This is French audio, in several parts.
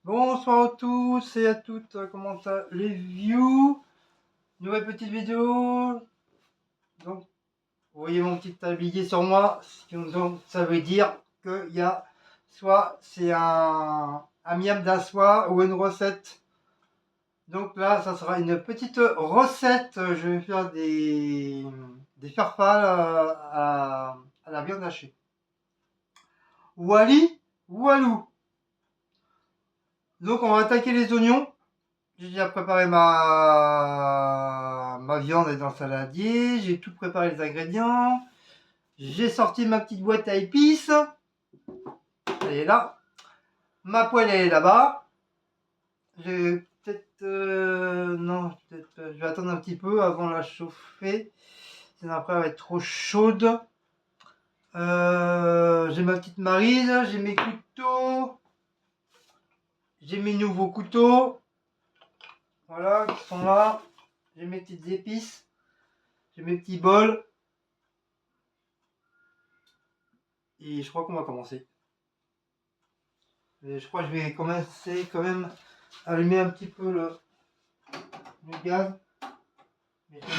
Bonsoir à tous et à toutes, comment ça les views? Nouvelle petite vidéo. Donc, vous voyez mon petit tablier sur moi, donc ça veut dire qu'il y a soit c'est un miam d'un soir ou une recette. Donc là, ça sera une petite recette. Je vais faire des farfales à la viande hachée. Wally, Walou. Donc on va attaquer les oignons. J'ai déjà préparé ma viande dans le saladier. J'ai tout préparé les ingrédients. J'ai sorti ma petite boîte à épices. Elle est là. Ma poêle elle est là-bas. Je vais attendre un petit peu avant de la chauffer. Sinon après elle va être trop chaude. J'ai ma petite maryse. J'ai mes couteaux. J'ai mes nouveaux couteaux. Voilà, qui sont là. J'ai mes petites épices. J'ai mes petits bols. Et je crois qu'on va commencer. Et je crois que je vais commencer quand même à allumer un petit peu le gaz. Mais je vais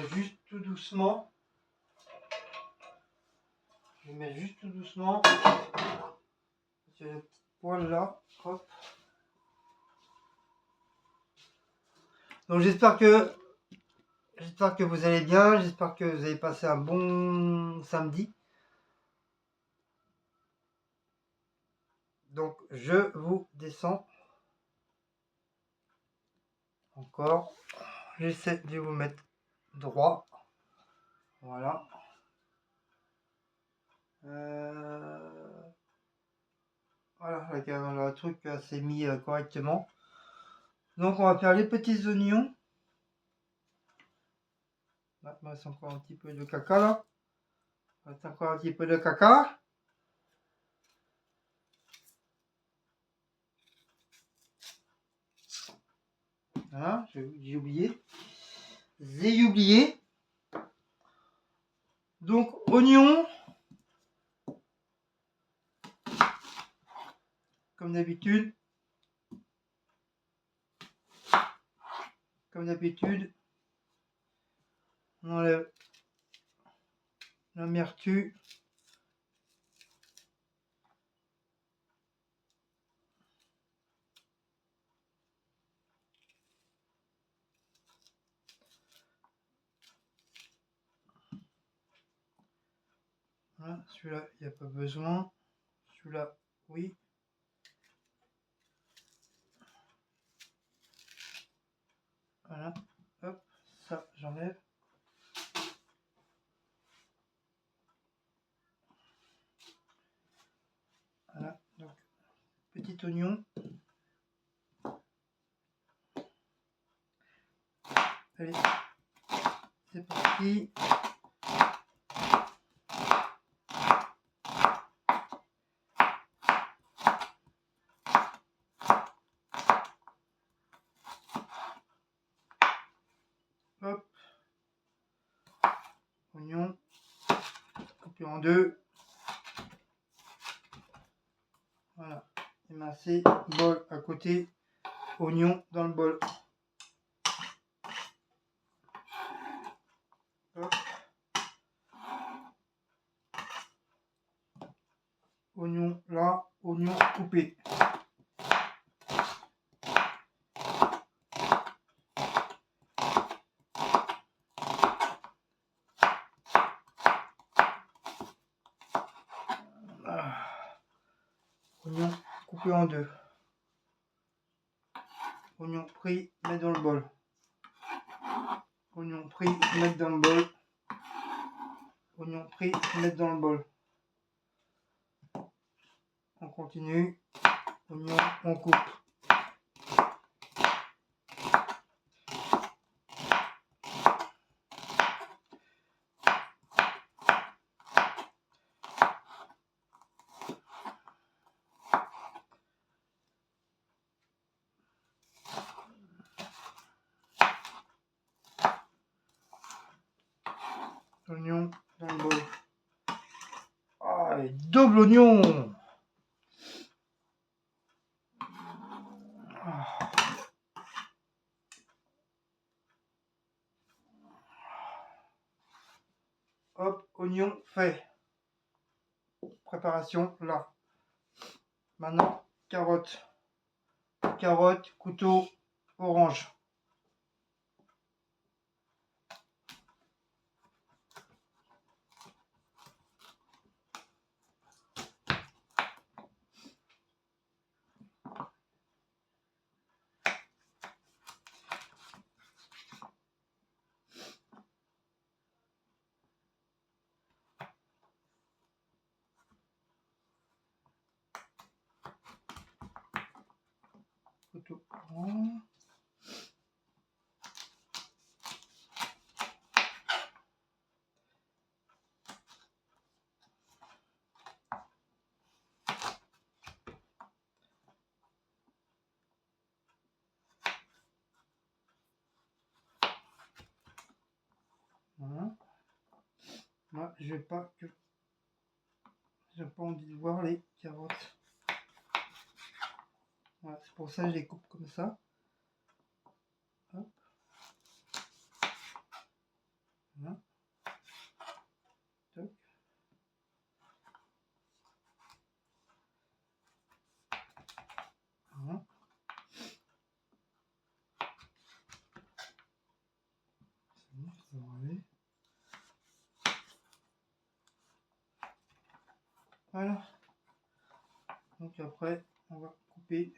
mettre juste tout doucement. Je vais mettre juste tout doucement. J'ai la petite poêle là. Hop. Donc j'espère que vous allez bien. J'espère que vous avez passé un bon samedi. Donc je vous descends. Encore. J'essaie de vous mettre droit. Voilà. Voilà, le truc s'est mis correctement. Donc on va faire les petits oignons. Il me reste encore un petit peu de caca là. Il me reste encore un petit peu de caca. Voilà, j'ai oublié. J'ai oublié. Donc oignons. Comme d'habitude. Comme d'habitude. On enlève l'amertume. Voilà, celui-là, il n'y a pas besoin. Celui-là, oui. Voilà. Hop, ça, j'enlève. Voilà, donc, petit oignon. Allez, c'est parti. Hop. Oignon. Coupé en deux. Voilà. Émincé. Bol à côté. Oignon dans le bol. Hop. Oignon là. Oignon coupé. Oignon coupé en deux. Oignon pris, mettre dans le bol. Oignon pris, mettre dans le bol. Oignon pris, mettre dans le bol. On continue. Oignon, on coupe. Oignon dans le bol. Ah, et double oignon. oignon fait. Préparation là. Maintenant, carottes. Carottes, couteau, orange. Couteau orange. Voilà. Moi, je n'ai pas envie de voir les carottes. Voilà, c'est pour ça que je les coupe comme ça. Hop. Voilà. Toc. Voilà. C'est bon, ça va aller. Voilà. Donc après, on va couper.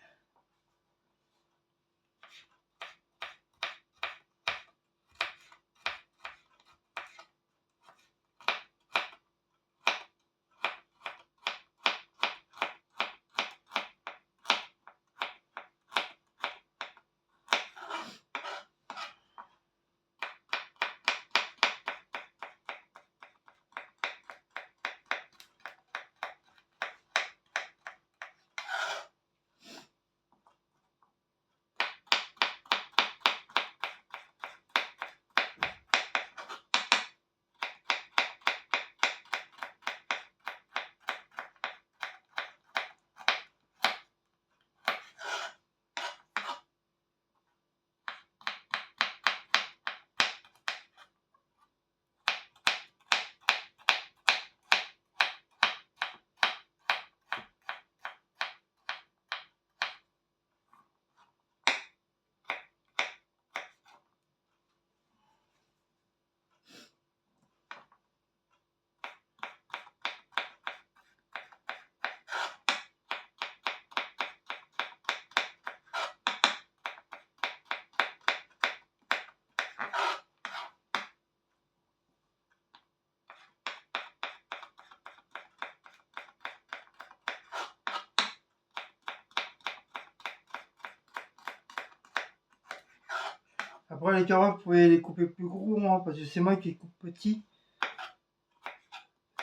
Après les carottes, vous pouvez les couper plus gros, hein, parce que c'est moi qui coupe petit.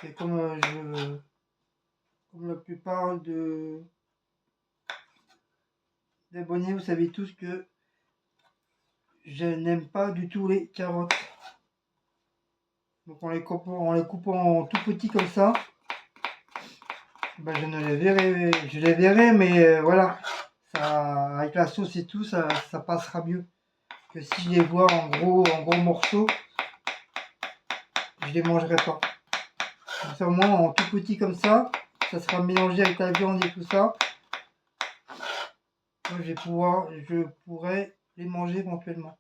C'est comme comme la plupart des abonnés, vous savez tous que je n'aime pas du tout les carottes. Donc en les coupant tout petit comme ça, ben je les verrai, mais voilà, ça, avec la sauce et tout, ça passera mieux que si je les vois en gros morceaux, je les mangerai pas. Comme ça, au moins en tout petit comme ça sera mélangé avec la viande et tout ça. Donc, je pourrais les manger éventuellement.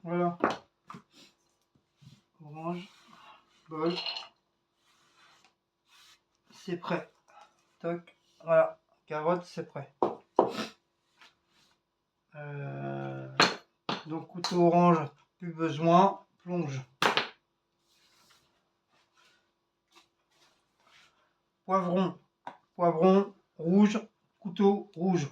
Voilà. Orange, bol. C'est prêt. Toc. Voilà. Carotte, c'est prêt. Donc couteau orange, plus besoin. Plonge. Poivron. Poivron rouge. Couteau rouge.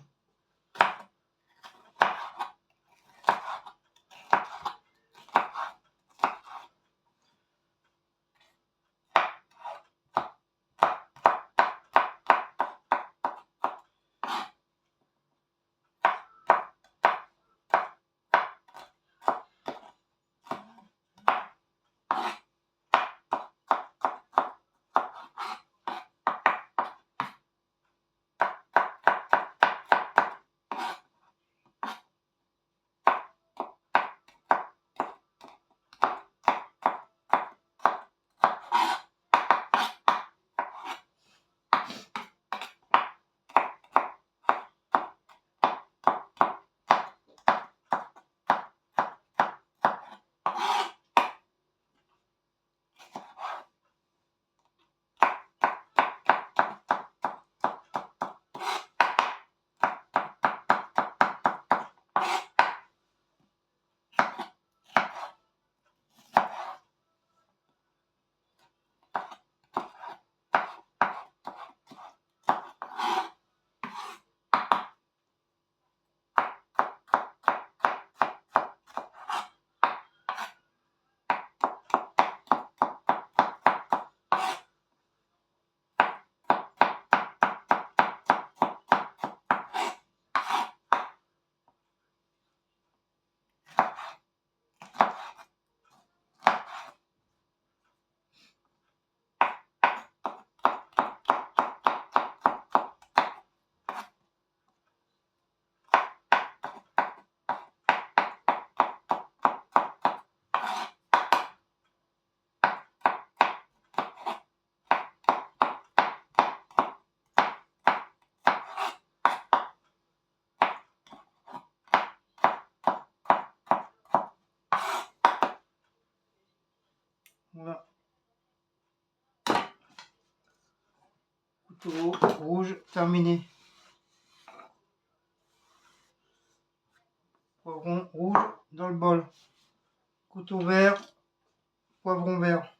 Voilà. Couteau rouge, terminé. Poivron rouge dans le bol. Couteau vert, poivron vert.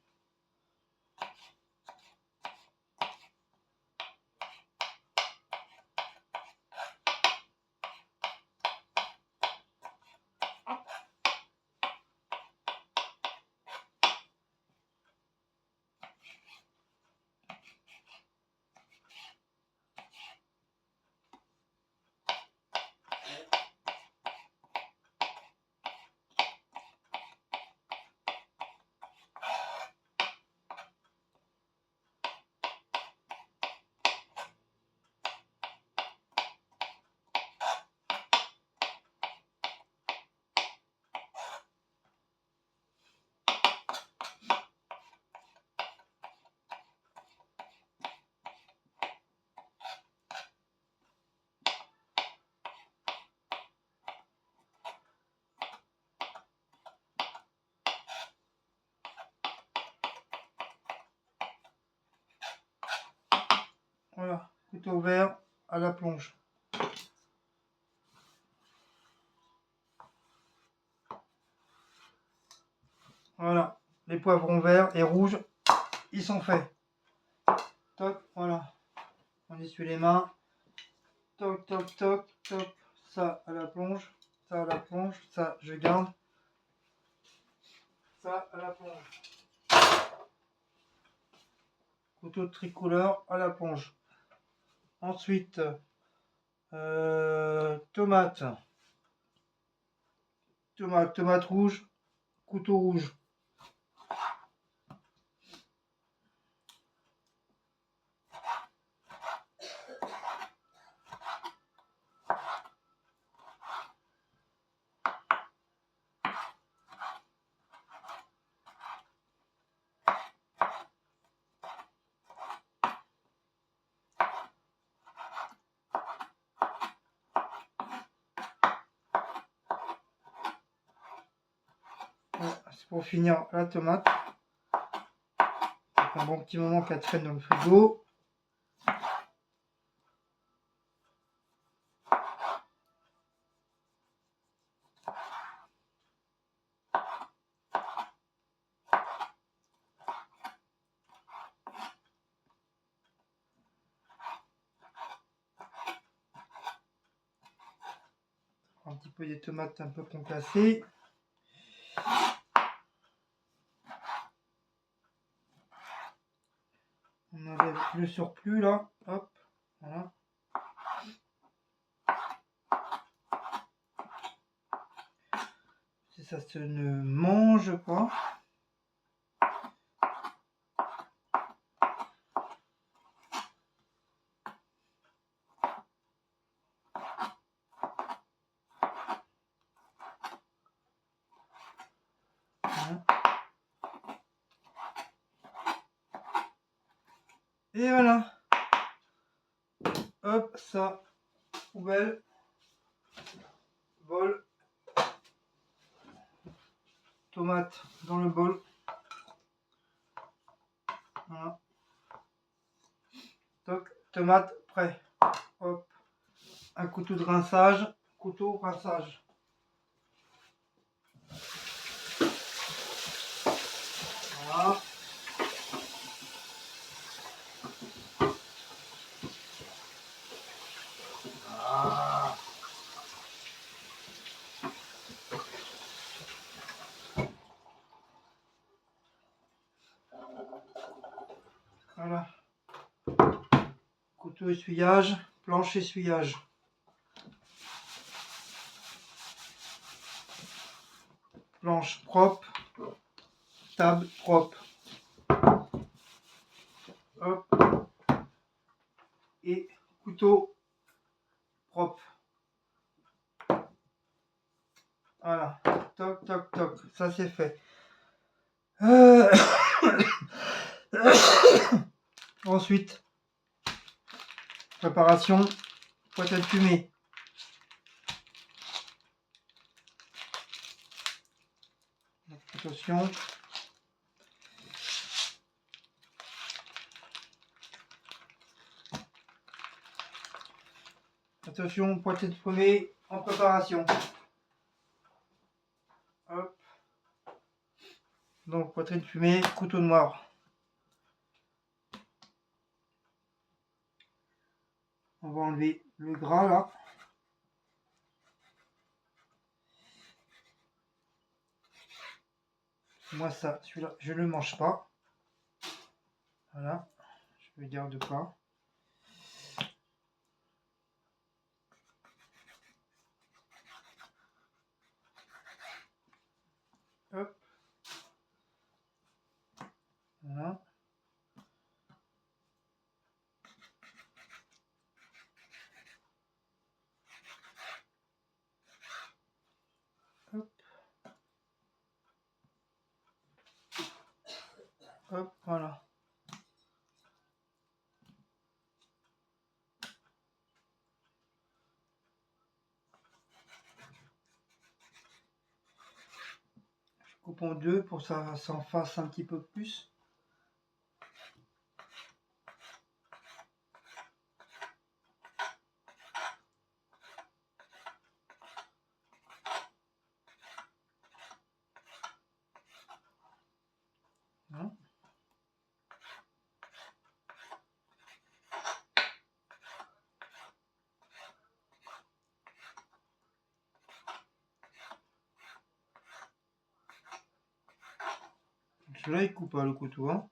Voilà, couteau vert à la plonge. Voilà, les poivrons verts et rouges, ils sont faits. Toc, voilà. On essuie les mains. Toc, toc, toc, toc. Ça à la plonge, ça à la plonge, ça je garde. Ça à la plonge. Couteau tricolore à la plonge. Ensuite, tomate. Tomate rouge, couteau rouge. Voilà, c'est pour finir la tomate. Un bon petit moment qu'elle traîne dans le frigo. Un petit peu des tomates un peu concassées. On enlève le surplus là, hop, voilà. Si ça se ne mange pas. Voilà. Et voilà. Hop, ça, poubelle, bol, tomate dans le bol. Voilà. Toc, tomate prêt. Hop, un couteau de rinçage, couteau rinçage. Voilà. Ah. Voilà. Couteau essuyage, planche essuyage. Planche propre, table propre. Hop. Et couteau propre. Voilà. Toc, toc, toc. Ça c'est fait. Ensuite, préparation, poêle à fumer. Attention. Attention, poitrine de fumée en préparation. Hop. Donc poitrine de fumée, couteau noir. On va enlever le gras là. Moi ça, celui-là, je ne le mange pas. Voilà, je le garde pas. Hop. Voilà. Hop. Hop, voilà. Je coupe en deux pour que ça s'en fasse un petit peu plus. Voilà. Celui-là il coupe pas le couteau. Hein.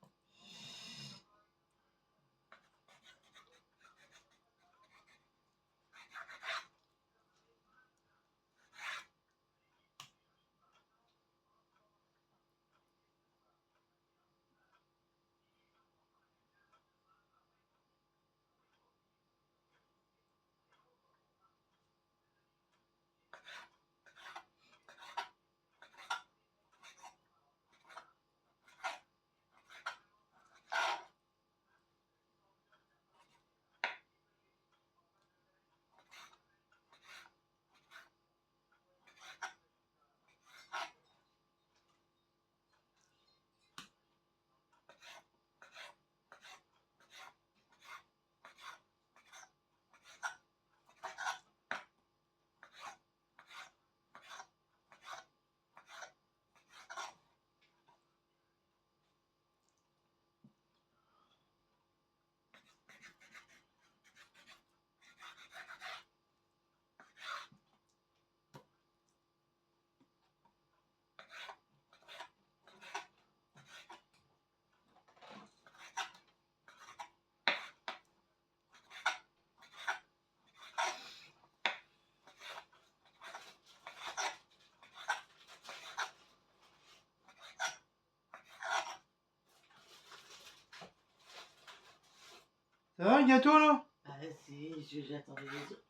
Ça va le gâteau là? Ah si, j'attendais les autres.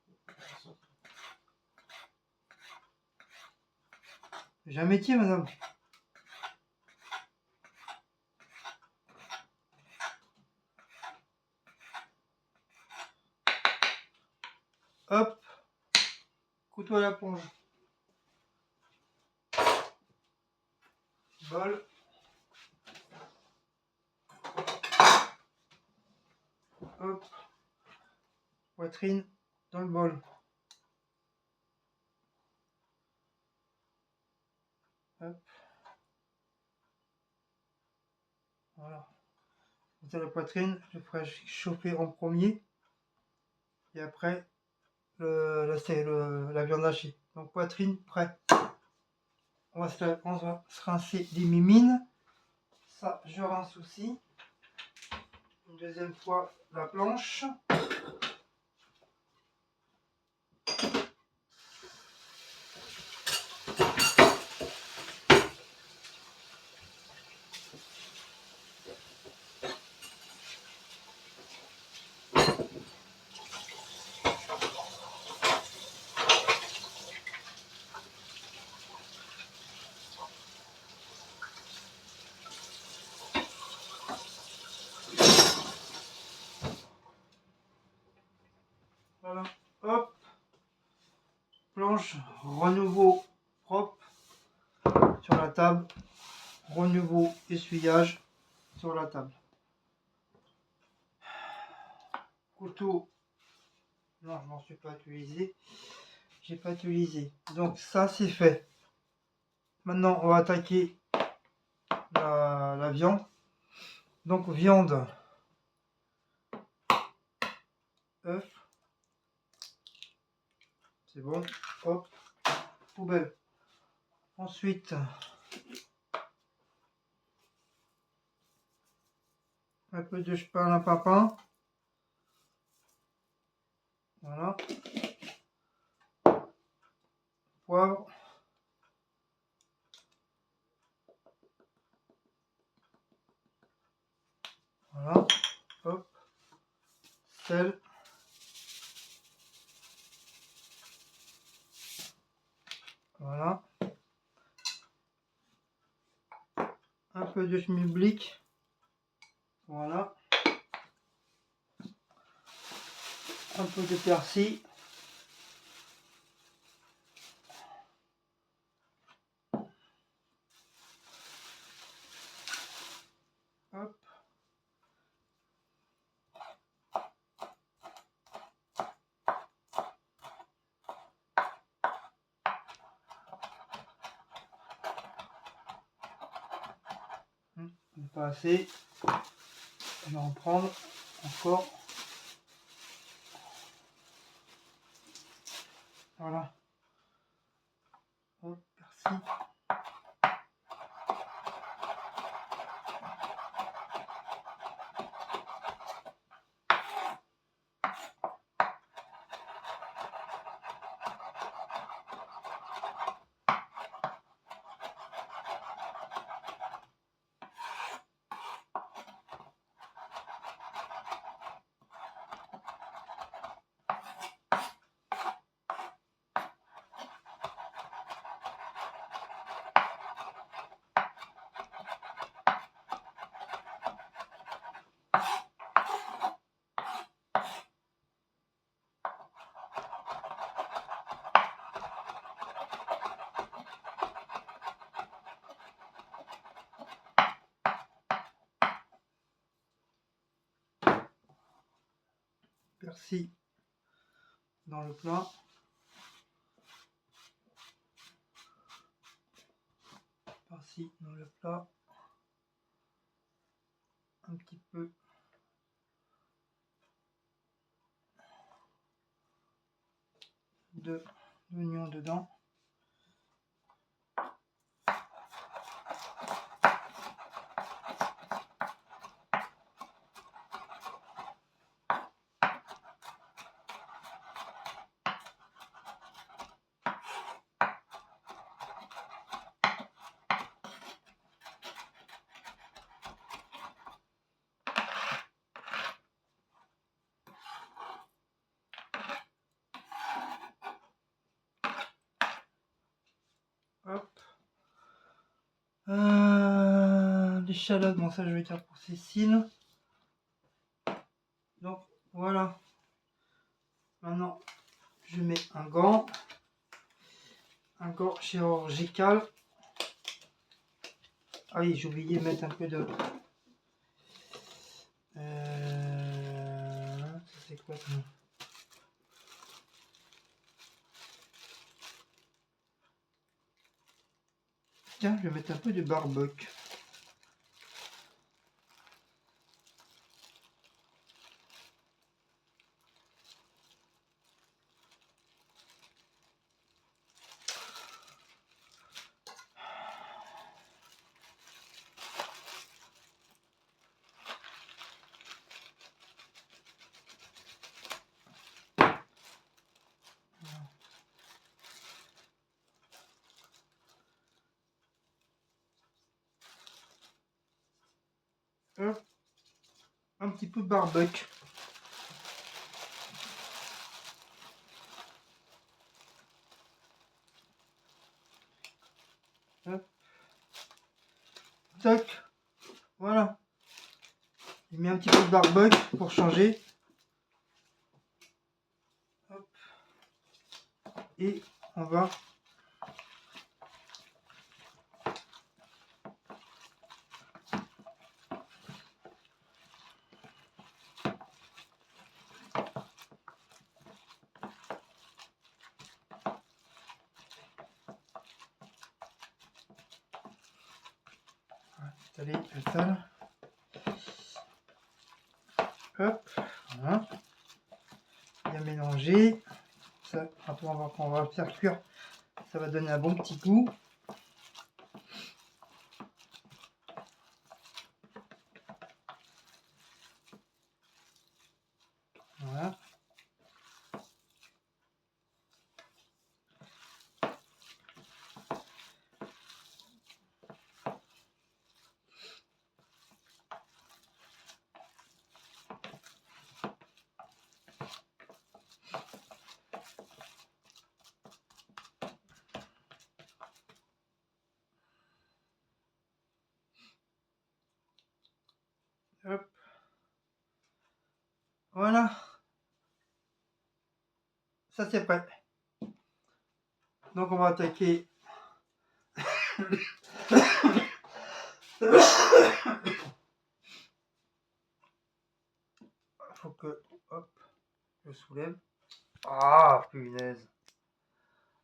J'ai un métier madame. Hop. Couteau à la plonge. Bol. Hop. Poitrine dans le bol. Hop. Voilà. Comme ça, la poitrine, je ferai chauffer en premier. Et après, la viande hachée. Donc poitrine, prêt. On va se rincer des mimines. Ça, je rince aussi. Une deuxième fois la planche. Voilà, hop, planche, renouveau propre sur la table, renouveau essuyage sur la table. Couteau Non, je m'en suis pas utilisé. J'ai pas utilisé. Donc ça c'est fait. Maintenant on va attaquer la viande. Donc viande, œuf, c'est bon. Hop, poubelle. Ensuite, un peu de pain à papin. Voilà. Poivre. Voilà. Hop. Sel. Voilà. Un peu de schmilblick. Voilà. Un peu de persil. Hop. Pas assez. On va en prendre encore. Voilà. Hop, persil. Persil dans le plat. Persil dans le plat. Un petit peu d'oignon dedans. Hop. L'échalote, bon ça je vais dire pour Cécile. Donc voilà. Maintenant je mets un gant chirurgical. Ah oui, j'ai oublié de mettre un peu de... ça c'est quoi ça? Tiens, je vais mettre un peu de barbecue. Un petit peu de barbecue. Hop. Tac. Voilà. J'ai mis un petit peu de barbecue pour changer. Hop. Et on va Allez, installe. Hop, voilà. Bien mélanger. Ça, après on va le faire cuire. Ça va donner un bon petit goût. Voilà. Hop. Voilà. Ça c'est prêt. Donc on va attaquer. Faut que, hop, je soulève. Ah, punaise.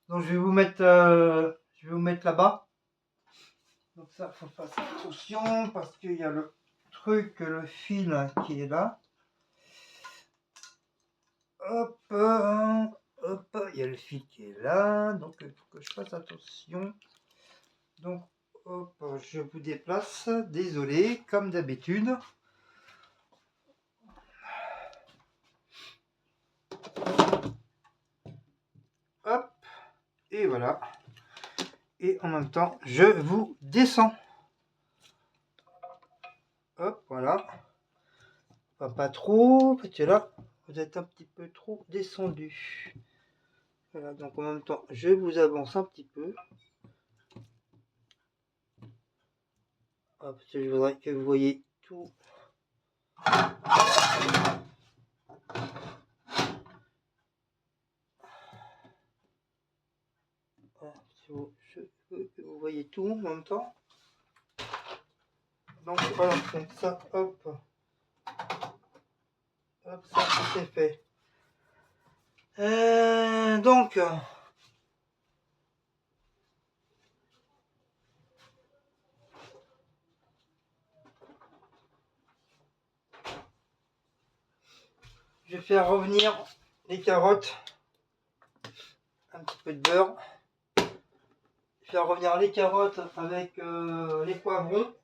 Donc je vais vous mettre là-bas. Donc ça, faut faire attention parce qu'il y a le truc, le fil qui est là. Hop, hop, il y a le fil qui est là. Donc il faut que je fasse attention. Donc hop, je vous déplace. Désolé, comme d'habitude. Hop, et voilà. Et en même temps, je vous descends. Hop, voilà. Pas trop, parce que là, vous êtes un petit peu trop descendu. Voilà, donc en même temps, je vous avance un petit peu. Hop, parce que je voudrais que vous voyez tout. Je veux que vous voyez tout en même temps. Donc voilà, donc ça, hop. Hop, ça c'est fait. Donc, je vais faire revenir les carottes. Un petit peu de beurre. Je vais faire revenir les carottes avec les poivrons.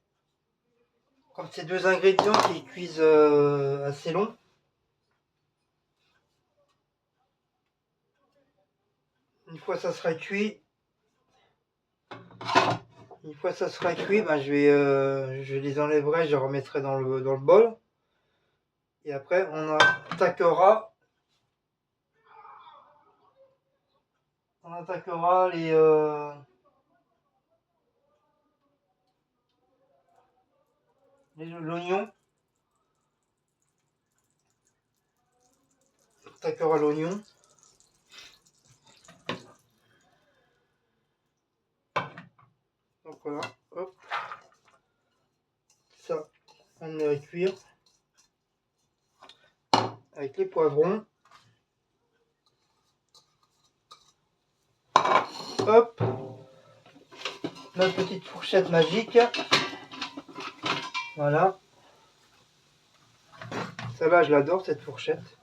Comme ces deux ingrédients qui cuisent assez long. Une fois ça sera cuit, ben, je les enlèverai, je les remettrai dans le bol. Et après on attaquera l'oignon. On attaquera l'oignon. Donc voilà, hop. Ça, on le met à cuire. Avec les poivrons. Hop. Notre petite fourchette magique. Voilà. Celle-là, je l'adore, cette fourchette.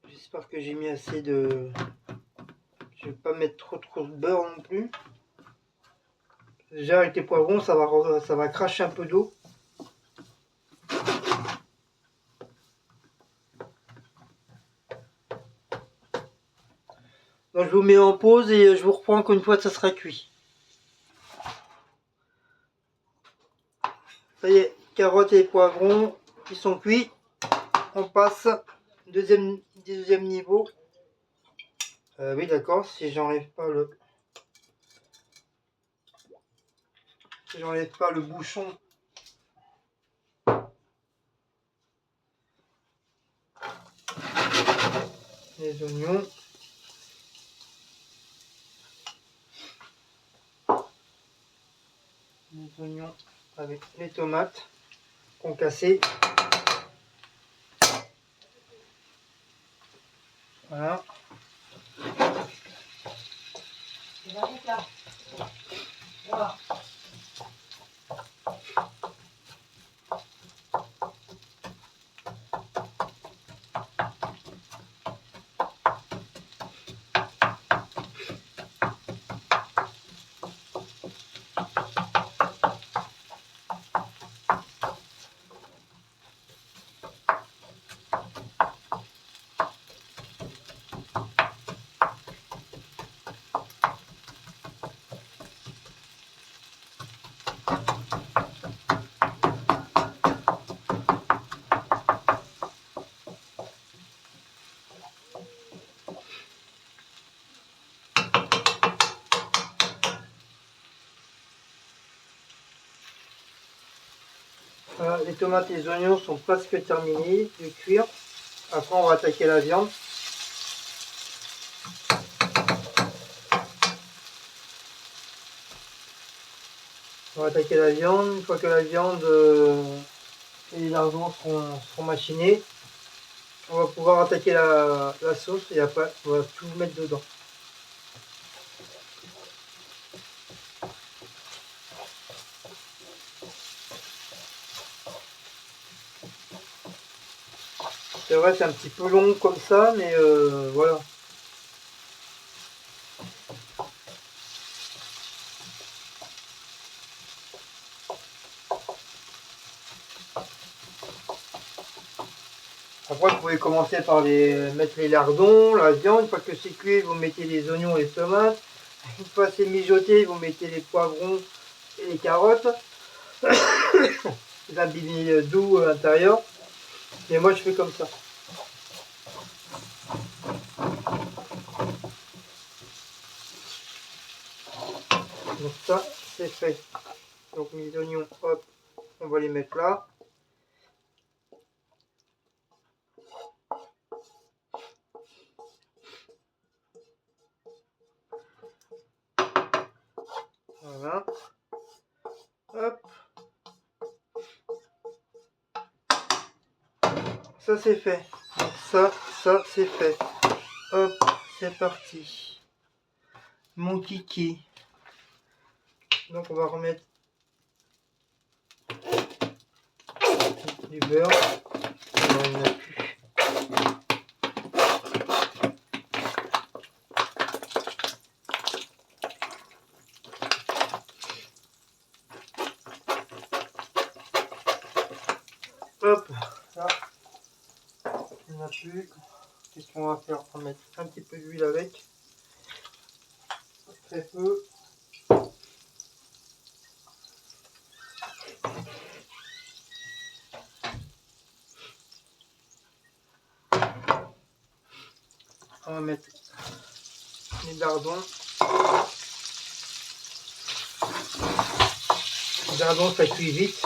J'espère que j'ai mis assez de... Je vais pas mettre trop de beurre non plus. Déjà avec les poivrons, ça va cracher un peu d'eau. Donc je vous mets en pause et je vous reprends encore une fois que ça sera cuit. Ça y est, carottes et poivrons qui sont cuits. On passe deuxième niveau. Oui d'accord, si j'enlève pas le bouchon. Les oignons. Les oignons avec les tomates concassées. Voilà. Voilà. Voilà, les tomates et les oignons sont presque terminés de cuire. Après, on va attaquer la viande. On va attaquer la viande. Une fois que la viande et les lardons seront machinés, on va pouvoir attaquer la sauce et après, on va tout mettre dedans. C'est vrai, c'est un petit peu long comme ça, mais voilà. Après, vous pouvez commencer par mettre les lardons, la viande. Une fois que c'est cuit, vous mettez les oignons et les tomates. Une fois c'est mijoté, vous mettez les poivrons et les carottes. C'est un bini doux à l'intérieur. Mais moi, je fais comme ça. Donc ça, c'est fait. Donc mes oignons, hop, on va les mettre là. Voilà. Hop. Ça, c'est fait. Donc ça, c'est fait. Hop, c'est parti. Mon kiki. Donc on va remettre du beurre. Non, il n'y en a plus. Hop, là, il n'y en a plus. Qu'est-ce qu'on va faire? On va mettre un petit peu d'huile avec. Très peu. On va mettre les lardons. Les lardons, ça cuit vite.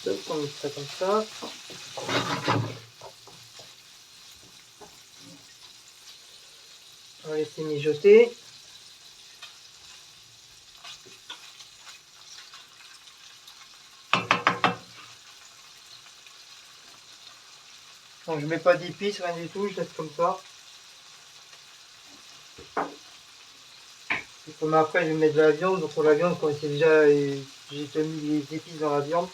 Donc, on met ça comme ça. On va laisser mijoter. Donc je mets pas d'épices, rien du tout, je laisse comme ça. Et comme après je vais mettre de la viande, donc pour la viande, quand c'est déjà, j'ai déjà mis les épices dans la viande.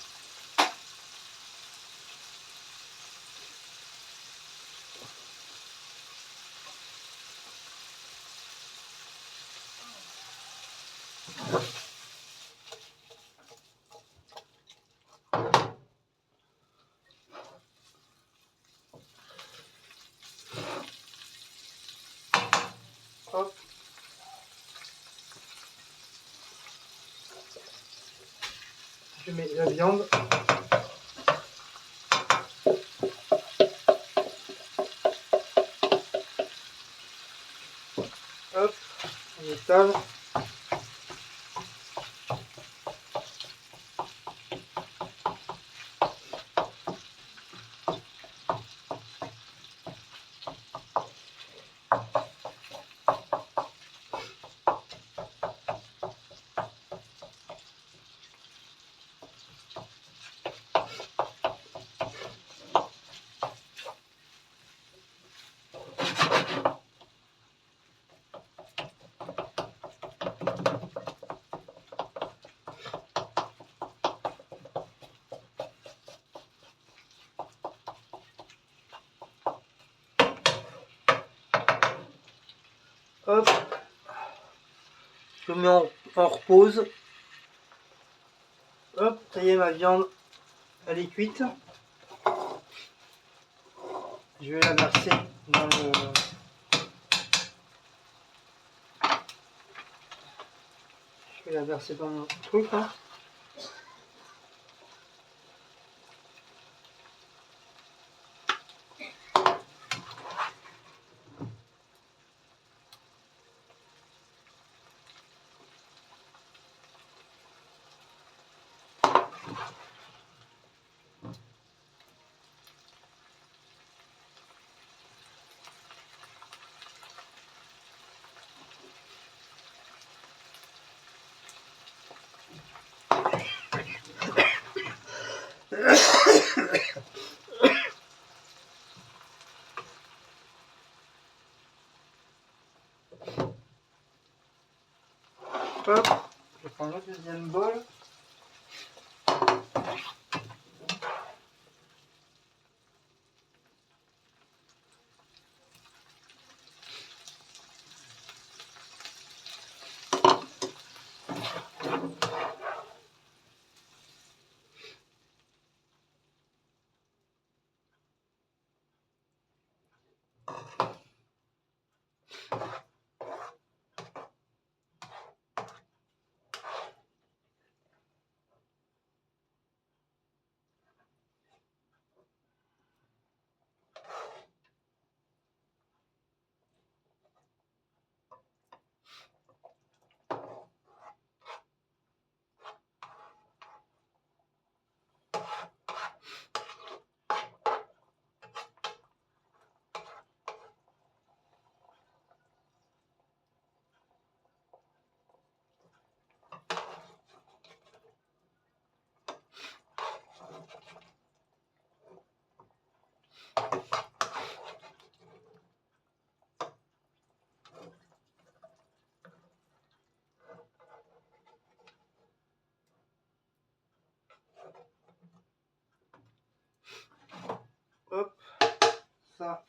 Hop. Je mets la viande. Hop, on étale. Hop, je mets en repose. Hop, ça y est, ma viande, elle est cuite. Je vais la verser dans le... Je vais la verser dans mon truc, hein. Hop, je prends le deuxième bol. Hop, ça.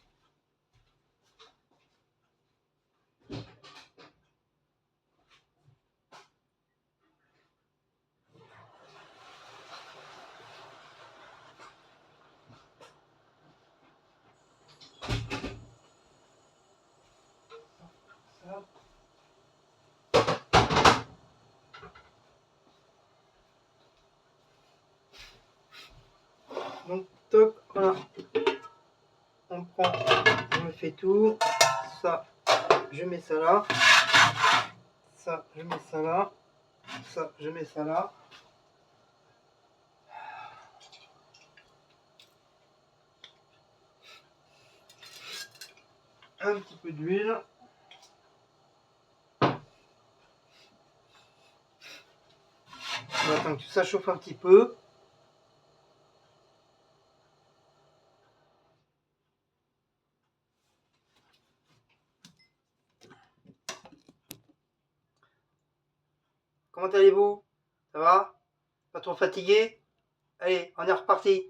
Ça. Donc, toc, voilà. On prend, on fait tout. Ça, je mets ça là. Ça, je mets ça là. Ça, je mets ça là. Un petit peu d'huile. On va attendre que ça chauffe un petit peu. Comment allez-vous? Ça va? Pas trop fatigué? Allez, on est reparti.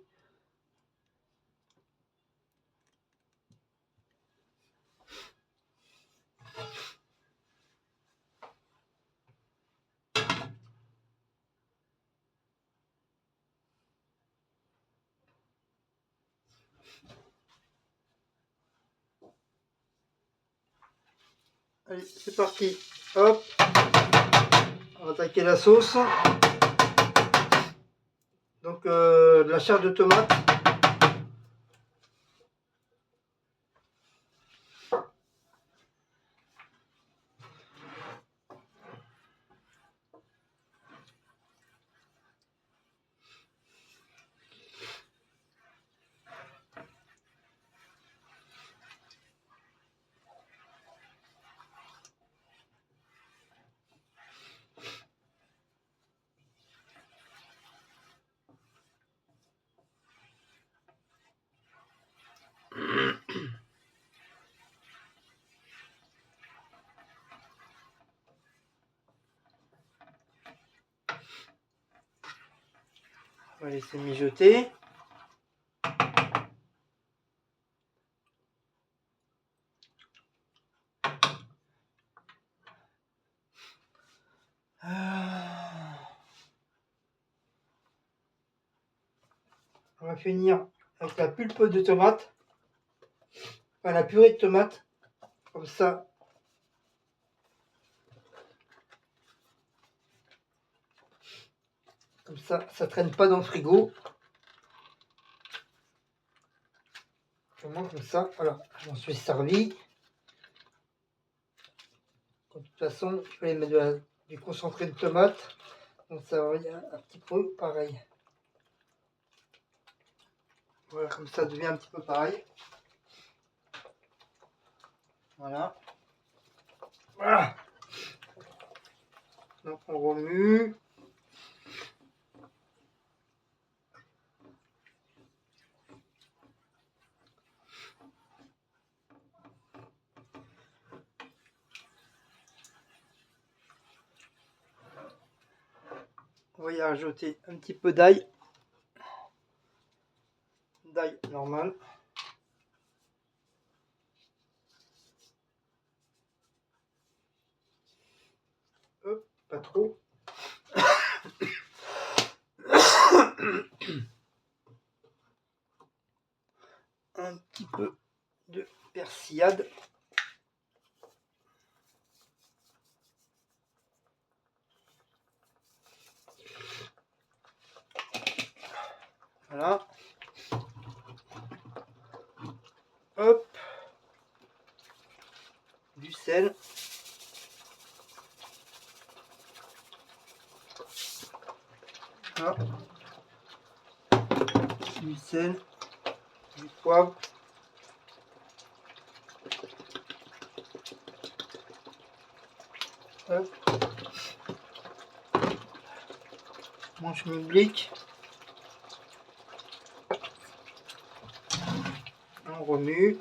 Allez, c'est parti. Hop. On va attaquer la sauce. Donc, de la chair de tomate. On va laisser mijoter. On va finir avec la pulpe de tomate. Enfin, la purée de tomate. Comme ça. Comme ça traîne pas dans le frigo. Vraiment comme ça. Voilà, je m'en suis servi. De toute façon, je vais mettre du concentré de tomate. Donc ça va un petit peu pareil. Voilà, comme ça devient un petit peu pareil. Voilà. Voilà. Donc on remue. On va y rajouter un petit peu d'ail. D'ail normal. Hop, pas trop. Un petit peu de persillade. Voilà. Hop. Du sel. Voilà. Du sel. Du poivre. Hop. Mange public. On remue.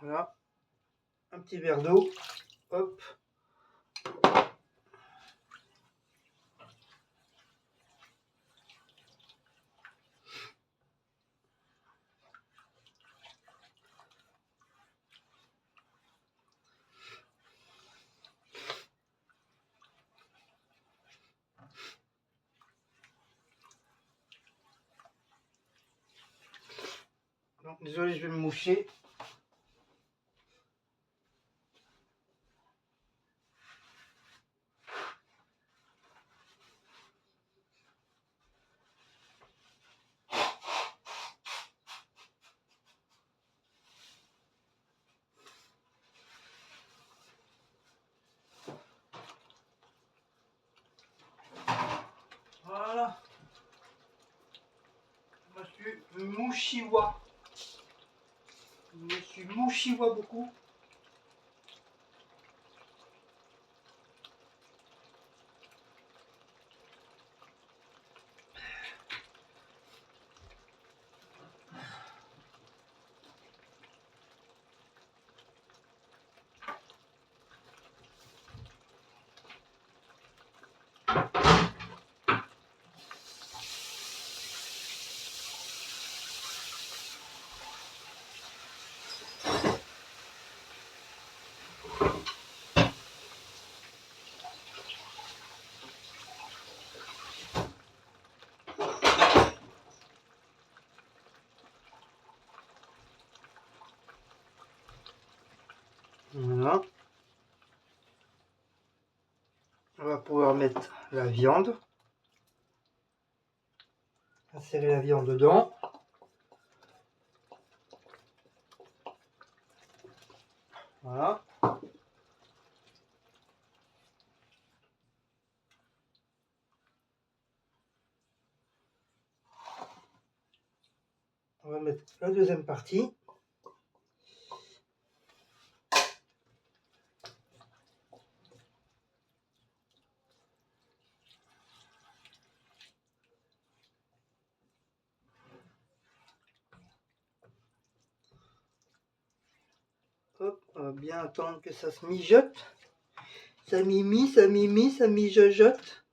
Voilà. Un petit verre d'eau. Hop. Non, désolé, je vais me moucher. Voilà. Monsieur Mouchiwa. Monsieur Mouchiwa beaucoup. Voilà. On va pouvoir mettre la viande. Insérer la viande dedans. Voilà. On va mettre la deuxième partie. Hop, on va bien attendre que ça se mijote. Ça mimi, ça mimi, ça mijojote.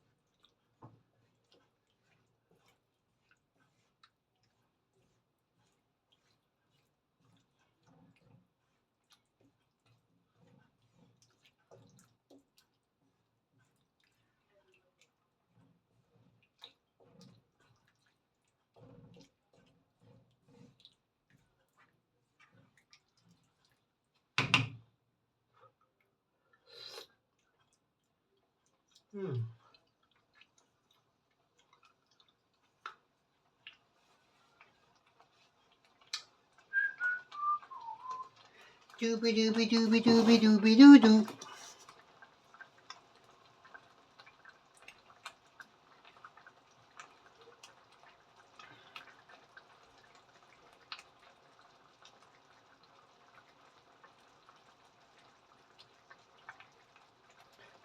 Doubidoubidoubidoubidoubidou.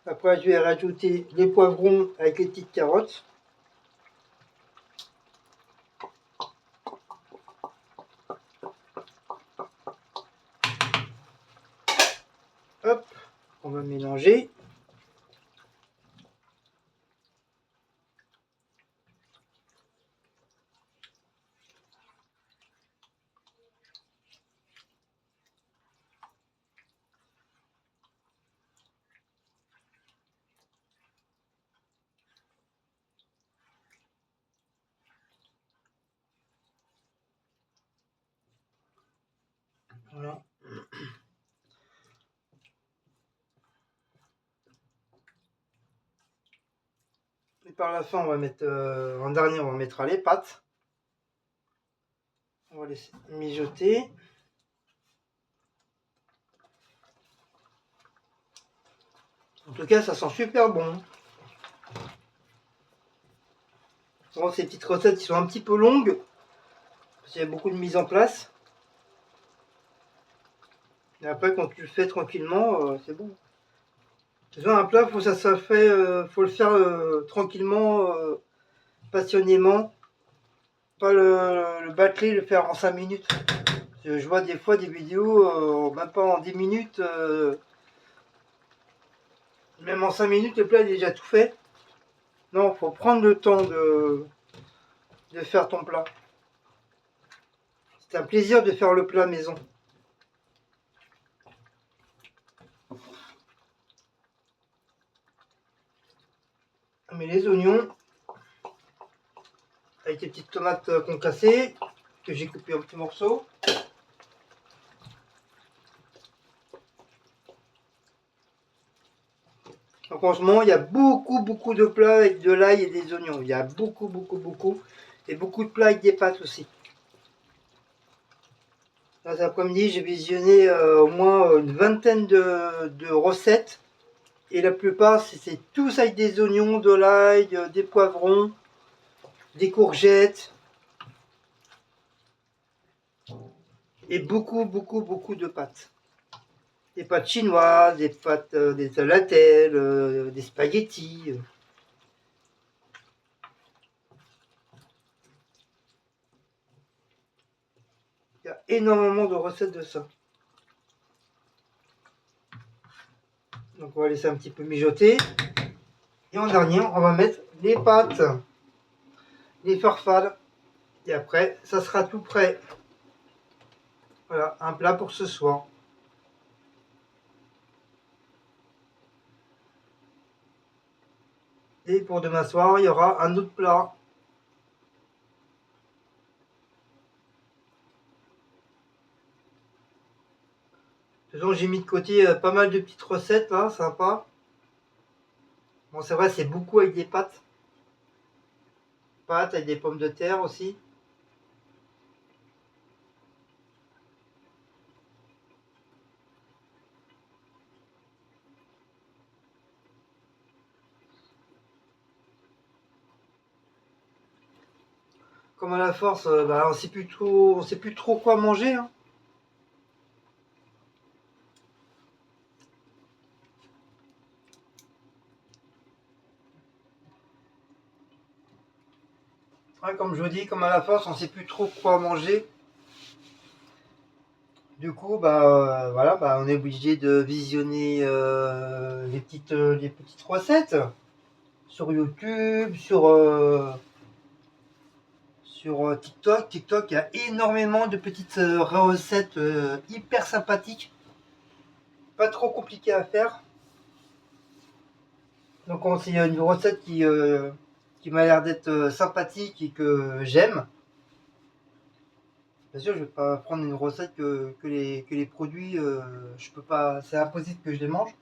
Après, je vais rajouter les poivrons avec les petites carottes. Hop, on va mélanger. Voilà. Et par la fin, on va mettre, en dernier, on va mettre les pâtes. On va laisser mijoter. En tout cas, ça sent super bon. Bon, ces petites recettes qui sont un petit peu longues, parce qu'il y a beaucoup de mise en place. Et après, quand tu le fais tranquillement, c'est bon. C'est un plat, faut le faire tranquillement, passionnément. Pas le bâcler, le faire en 5 minutes. Je vois des fois des vidéos, même pas en 10 minutes, même en 5 minutes, le plat est déjà tout fait. Non, faut prendre le temps de faire ton plat. C'est un plaisir de faire le plat maison. On met les oignons avec les petites tomates concassées que j'ai coupées en petits morceaux. Donc franchement, il y a beaucoup de plats avec de l'ail et des oignons. Il y a beaucoup. Et beaucoup de plats avec des pâtes aussi. Là, cet après-midi, j'ai visionné au moins une vingtaine de recettes. Et la plupart, c'est tous avec des oignons, de l'ail, des poivrons, des courgettes. Et beaucoup de pâtes. Des pâtes chinoises, des pâtes, des tagliatelles, des spaghettis. Il y a énormément de recettes de ça. Donc on va laisser un petit peu mijoter. Et en dernier, on va mettre les pâtes, les farfales. Et après, ça sera tout prêt. Voilà, un plat pour ce soir. Et pour demain soir, il y aura un autre plat. De toute façon, j'ai mis de côté pas mal de petites recettes là, sympa. Bon, c'est vrai, c'est beaucoup avec des pâtes. Pâtes avec des pommes de terre aussi. Comme à la force, on sait plus trop quoi manger. Hein. Ouais, comme je vous dis, comme à la force, on sait plus trop quoi manger. Du coup, voilà, on est obligé de visionner les petites recettes sur YouTube, sur TikTok. TikTok, il y a énormément de petites recettes hyper sympathiques, pas trop compliquées à faire. Donc, c'est une recette qui m'a l'air d'être sympathique et que j'aime. Bien sûr, je vais pas prendre une recette que les produits, je peux pas, c'est impossible que je les mange.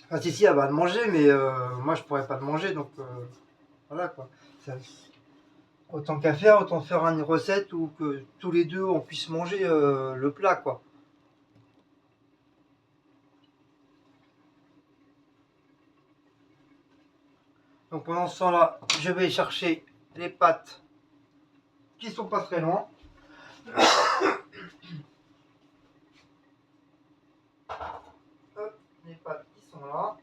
Enfin, si, elle va le manger, mais moi je pourrais pas le manger, donc voilà quoi. Ça- autant qu'à faire, autant faire une recette où que tous les deux on puisse manger le plat, quoi. Donc pendant ce temps-là, je vais chercher les pâtes qui sont pas très loin. Hop, les pâtes qui sont là.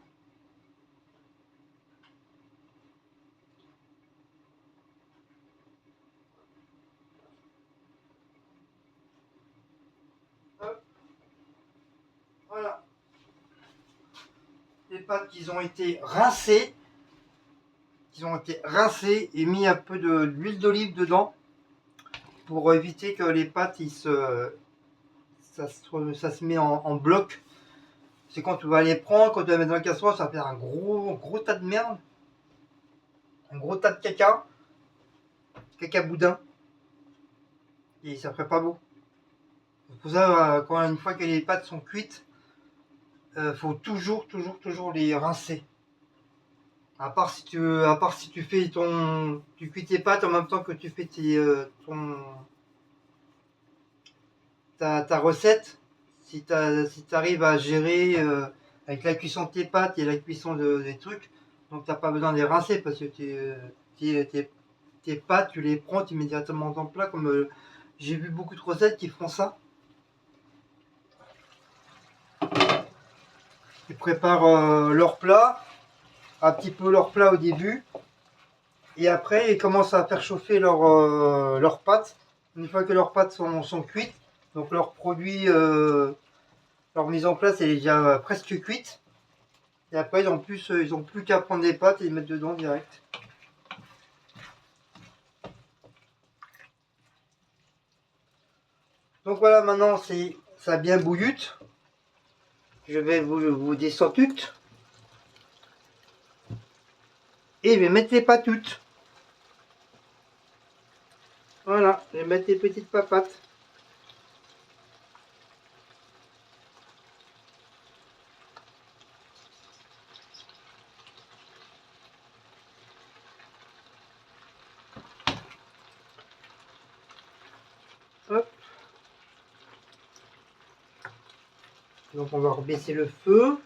Hop, voilà. Les pâtes qui ont été rincées. Et mis un peu d'huile d'olive dedans pour éviter que les pâtes ça se met en bloc. C'est quand tu vas les prendre, quand tu vas les mettre dans la casserole, ça va faire un gros tas de merde, un gros tas de caca boudin, et ça ferait pas beau. C'est pour ça, quand une fois que les pâtes sont cuites, faut toujours les rincer. À part si tu fais tu cuis tes pâtes en même temps que tu fais ta recette. Si tu arrives à gérer avec la cuisson de tes pâtes et la cuisson des trucs, donc t'as pas besoin de les rincer parce que tes pâtes, tu les prends, tu mets directement dans le plat. Comme j'ai vu beaucoup de recettes qui font ça. Ils préparent leur plat, un petit peu leur plat au début, et après ils commencent à faire chauffer leurs pâtes. Une fois que leurs pâtes sont cuites, donc leur produit, leur mise en place elle est déjà presque cuite. Et après ils ont plus qu'à prendre des pâtes et les mettre dedans direct. Donc voilà, maintenant ça bien bouillute. Je vais vous descendre toutes. Et je vais mettre les pâtes. Voilà, je vais mettre les petites papates. Hop. Donc on va rebaisser le feu.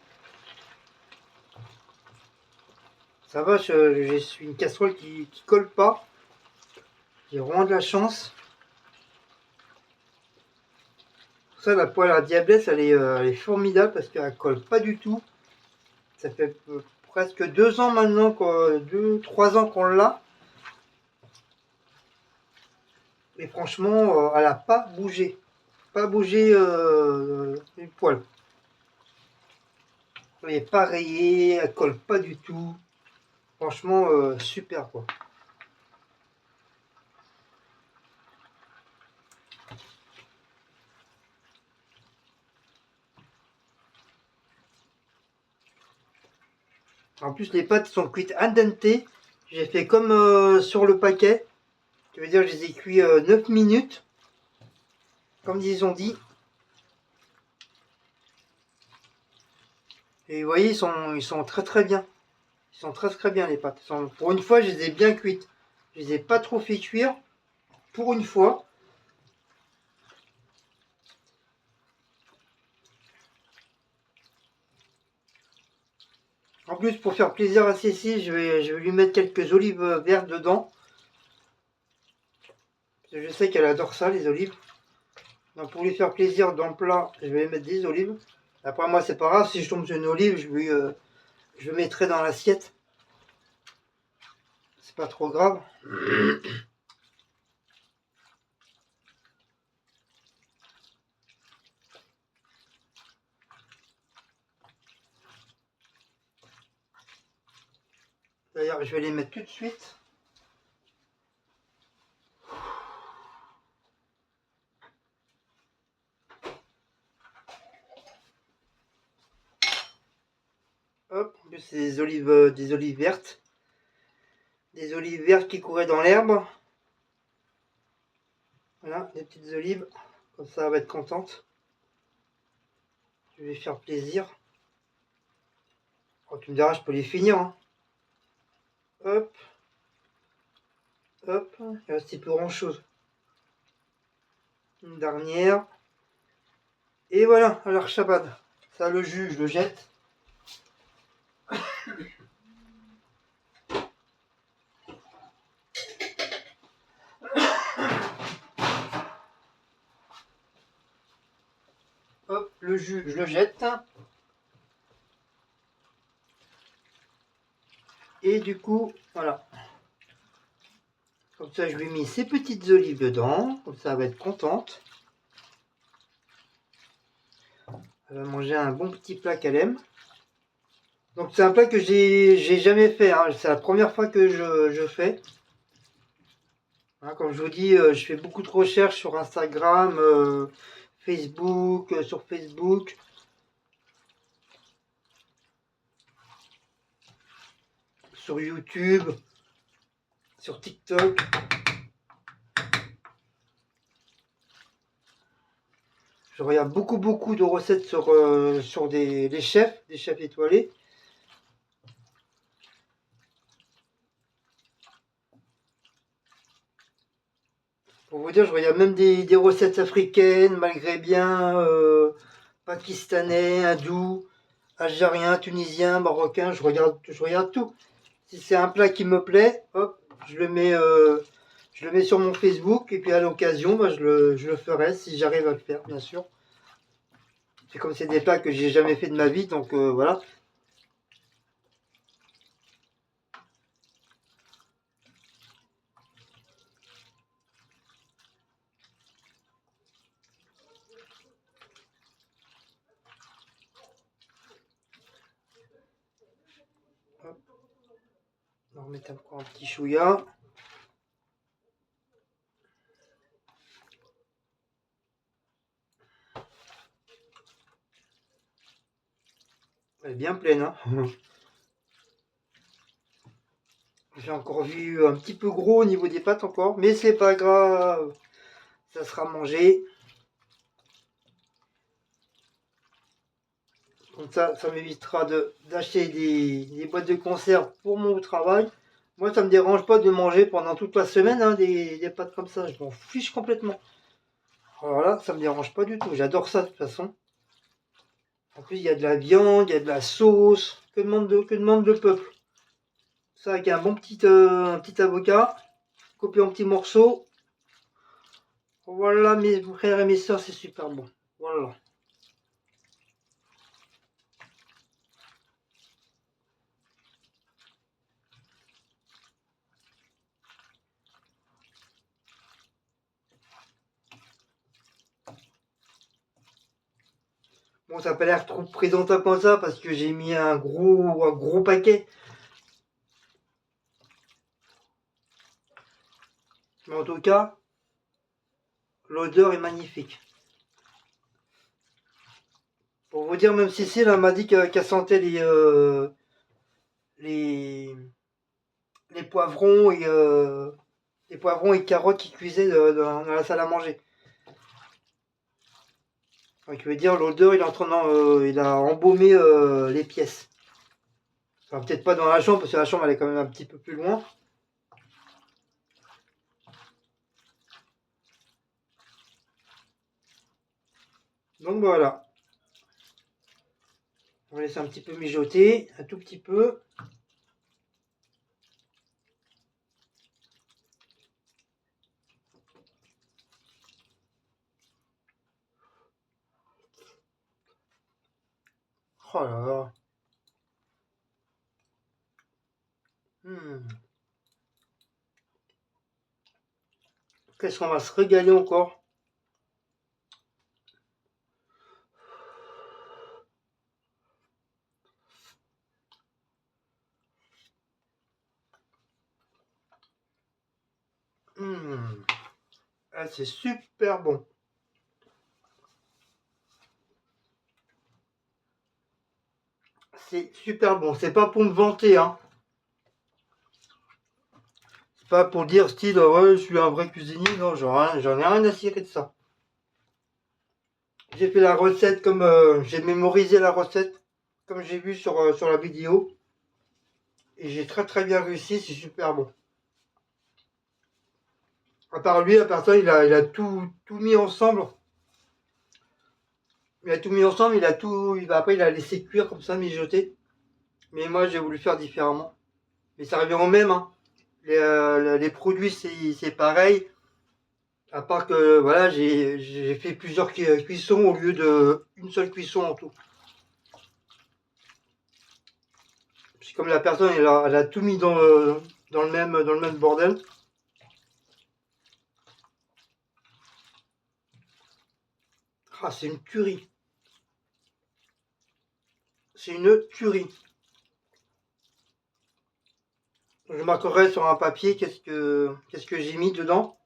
Ça va, je suis une casserole qui colle pas. J'ai vraiment de la chance. Pour ça, la poêle à diablesse, elle est formidable parce qu'elle colle pas du tout. Ça fait presque 2 ans maintenant, 2-3 ans qu'on l'a. Et franchement, elle a pas bougé. Pas bougé une poêle. Elle est pas rayée, elle colle pas du tout. Franchement, super quoi. En plus, les pâtes sont cuites al dente. J'ai fait comme sur le paquet. Ça veut dire que je les ai cuits 9 minutes. Comme ils ont dit. Et vous voyez, ils sont très bien. Ils sont très bien les pâtes. Pour une fois, je les ai bien cuites. Je les ai pas trop fait cuire. Pour une fois. En plus, pour faire plaisir à Cécile, je vais lui mettre quelques olives vertes dedans. Parce que je sais qu'elle adore ça, les olives. Donc pour lui faire plaisir dans le plat, je vais mettre des olives. Après moi, c'est pas grave, si je tombe sur une olive, je mettrai dans l'assiette. C'est pas trop grave. D'ailleurs, je vais les mettre tout de suite. Hop, en plus c'est des olives vertes. Des olives vertes qui couraient dans l'herbe. Voilà, des petites olives. Comme ça, elle va être contente. Je vais faire plaisir. Oh, tu me diras, je peux les finir. Hein. Hop. Hop, il reste plus grand chose. Une dernière. Et voilà, alors Shabbat. Ça, le jus, je le jette. Hop, le jus, je le jette. Et du coup, voilà. Comme ça, je lui ai mis ces petites olives dedans. Comme ça, elle va être contente. Elle va manger un bon petit plat qu'elle aime. Donc c'est un plat que j'ai jamais fait. Hein. C'est la première fois que je fais. Hein, comme je vous dis, je fais beaucoup de recherches sur Instagram, Facebook, sur Facebook. Sur YouTube, sur TikTok. Je regarde beaucoup de recettes sur des chefs étoilés. Pour vous dire, je regarde même des recettes africaines, maghrébien, pakistanais, hindou, algérien, tunisien, marocain. Je regarde tout. Si c'est un plat qui me plaît, hop, je le mets sur mon Facebook et puis à l'occasion, bah, je le ferai si j'arrive à le faire, bien sûr. C'est comme c'est des plats que j'ai jamais fait de ma vie, donc voilà. Hop. On va remettre encore un petit chouïa. Elle est bien pleine, hein. J'ai encore vu un petit peu gros au niveau des pâtes encore, mais c'est pas grave. Ça sera mangé. Comme ça m'évitera d'acheter des boîtes de conserve pour mon travail. Moi, ça me dérange pas de manger pendant toute la semaine hein, des pâtes comme ça. Je m'en fiche complètement. Alors là, ça me dérange pas du tout. J'adore ça de toute façon. En plus, il y a de la viande, il y a de la sauce. Que demande le peuple? Ça avec un un petit avocat, coupé en petits morceaux. Voilà mes frères et mes soeurs, c'est super bon. Voilà. Bon, ça n'a pas l'air trop présentable comme ça parce que j'ai mis un gros paquet. Mais en tout cas, l'odeur est magnifique. Pour vous dire, même Cécile elle m'a dit qu'elle sentait les, les poivrons et carottes qui cuisaient dans la salle à manger. Donc, je veux dire, l'odeur, il a embaumé les pièces. Enfin, peut-être pas dans la chambre, parce que la chambre, elle est quand même un petit peu plus loin. Donc voilà. On va laisser un petit peu mijoter, un tout petit peu. Oh là là. Qu'est-ce qu'on va se régaler encore? Ah, c'est super bon. C'est super bon. C'est pas pour me vanter, hein. C'est pas pour dire style, ouais, je suis un vrai cuisinier. Non, j'en ai rien à cirer de ça. J'ai fait la recette comme j'ai mémorisé la recette comme j'ai vu sur la vidéo et j'ai très bien réussi, c'est super bon. À part lui, la personne, il a tout mis ensemble. Il a tout mis ensemble, après il a laissé cuire comme ça, mijoter. Mais moi j'ai voulu faire différemment. Mais ça revient au même, hein. Les produits c'est pareil. À part que voilà, j'ai fait plusieurs cuissons au lieu de une seule cuisson en tout. C'est comme la personne, elle a tout mis dans le même bordel. Ah, c'est une tuerie. C'est une tuerie. Je marquerai sur un papier qu'est-ce que j'ai mis dedans.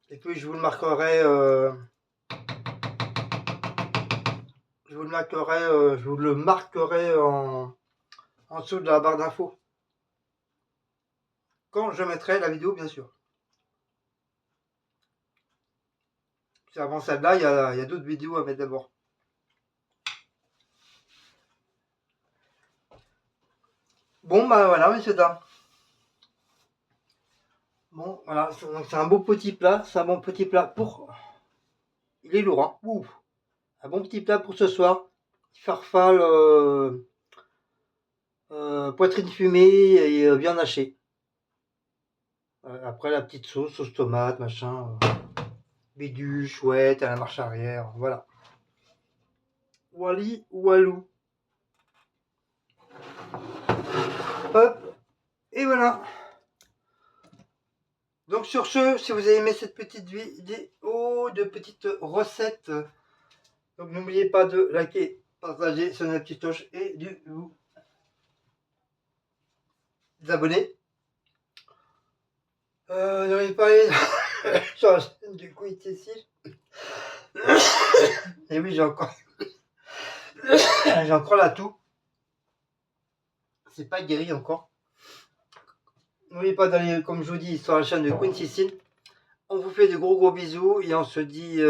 Et puis je vous le marquerai. Je vous le marquerai en dessous de la barre d'infos. Quand je mettrai la vidéo, bien sûr. Puis avant celle-là, il y a d'autres vidéos à mettre d'abord. Bon, bah voilà, messieurs, dames. Bon, voilà, donc c'est un beau petit plat. C'est un bon petit plat pour. Il est lourd, hein. Ouh. Un bon petit plat pour ce soir. Farfalle, poitrine fumée et viande hachée. Après la petite sauce tomate, machin. Bidule, chouette, à la marche arrière. Voilà. Wally, Walou. Hop. Et voilà. Donc sur ce, si vous avez aimé cette petite vidéo de petite recette, donc n'oubliez pas de liker, partager, sonner la petite cloche et de vous abonner. N'oubliez pas aller sur la chaîne du Queen Cécile. Et oui, j'ai encore la toux. C'est pas guéri encore. N'oubliez pas d'aller, comme je vous dis, sur la chaîne de Queen Cécile. On vous fait de gros bisous et on se dit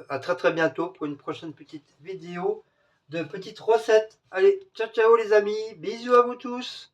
à très bientôt pour une prochaine petite vidéo de petites recettes. Allez, ciao les amis, bisous à vous tous.